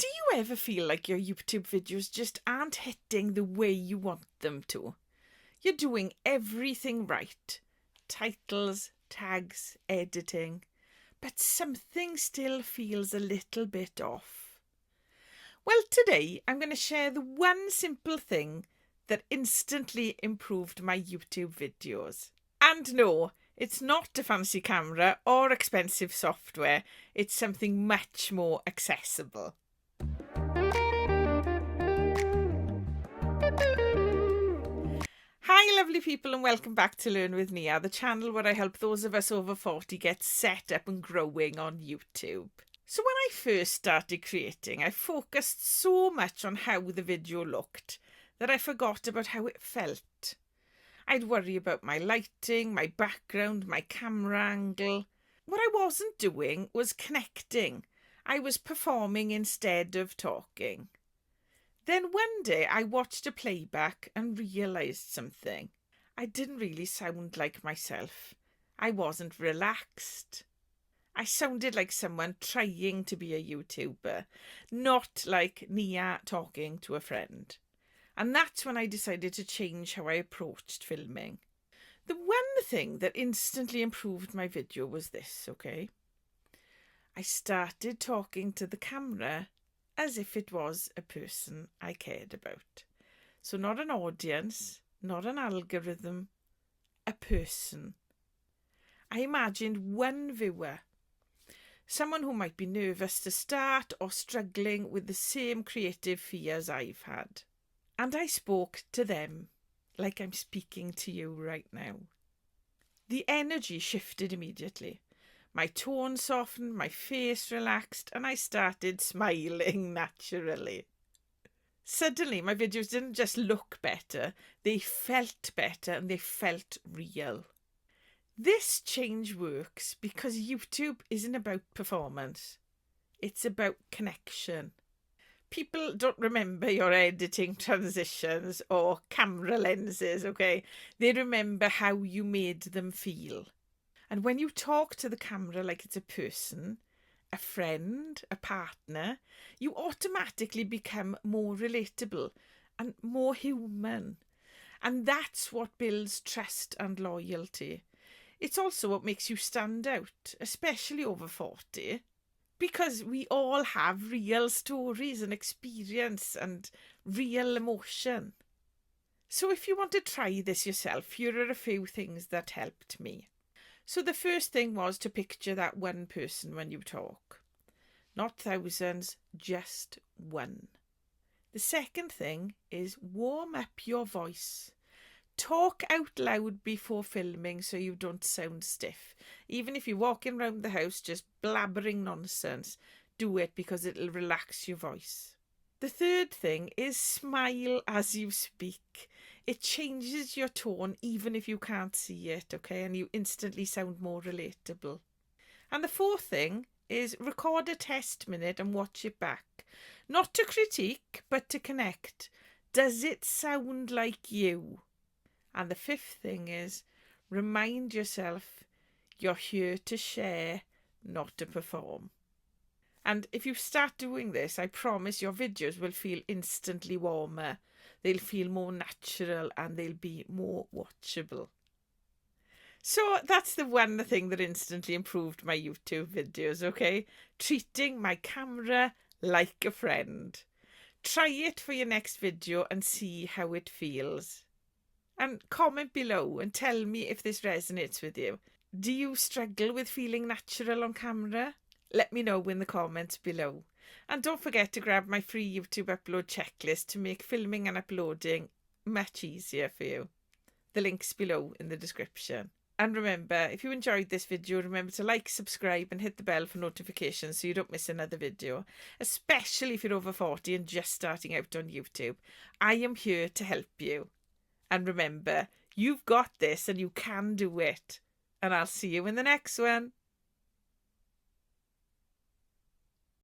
Do you ever feel like your YouTube videos just aren't hitting the way you want them to? You're doing everything right. Titles, tags, editing. But something still feels a little bit off. Well, today I'm going to share the one simple thing that instantly improved my YouTube videos. And no, it's not a fancy camera or expensive software. It's something much more accessible. Hi lovely people, and welcome back to Learn with Nia, the channel where I help those of us over 40 get set up and growing on YouTube. So when I first started creating, I focused so much on how the video looked that I forgot about how it felt. I'd worry about my lighting, my background, my camera angle. What I wasn't doing was connecting. I was performing instead of talking. Then one day I watched a playback and realised something. I didn't really sound like myself. I wasn't relaxed. I sounded like someone trying to be a YouTuber, not like Nia talking to a friend. And that's when I decided to change how I approached filming. The one thing that instantly improved my video was this, okay? I started talking to the camera as if it was a person I cared about. So not an audience, not an algorithm, a person. I imagined one viewer, someone who might be nervous to start or struggling with the same creative fears I've had. And I spoke to them like I'm speaking to you right now. The energy shifted immediately. My tone softened, my face relaxed, and I started smiling naturally. Suddenly, my videos didn't just look better, they felt better and they felt real. This change works because YouTube isn't about performance. It's about connection. People don't remember your editing transitions or camera lenses, okay? They remember how you made them feel. And when you talk to the camera like it's a person, a friend, a partner, you automatically become more relatable and more human. And that's what builds trust and loyalty. It's also what makes you stand out, especially over 40, because we all have real stories and experience and real emotion. So if you want to try this yourself, here are a few things that helped me. So the first thing was to picture that one person when you talk. Not thousands, just one. The second thing is warm up your voice. Talk out loud before filming so you don't sound stiff. Even if you're walking around the house just blabbering nonsense, do it because it'll relax your voice. The third thing is smile as you speak. It changes your tone even if you can't see it, okay? And you instantly sound more relatable. And the fourth thing is record a test minute and watch it back. Not to critique, but to connect. Does it sound like you? And the fifth thing is remind yourself you're here to share, not to perform. And if you start doing this, I promise your videos will feel instantly warmer. They'll feel more natural and they'll be more watchable. So that's the one thing that instantly improved my YouTube videos, okay? Treating my camera like a friend. Try it for your next video and see how it feels. And comment below and tell me if this resonates with you. Do you struggle with feeling natural on camera? Let me know in the comments below. And don't forget to grab my free YouTube upload checklist to make filming and uploading much easier for you. The link's below in the description. And remember, if you enjoyed this video, remember to like, subscribe and hit the bell for notifications so you don't miss another video. Especially if you're over 40 and just starting out on YouTube. I am here to help you. And remember, you've got this and you can do it. And I'll see you in the next one.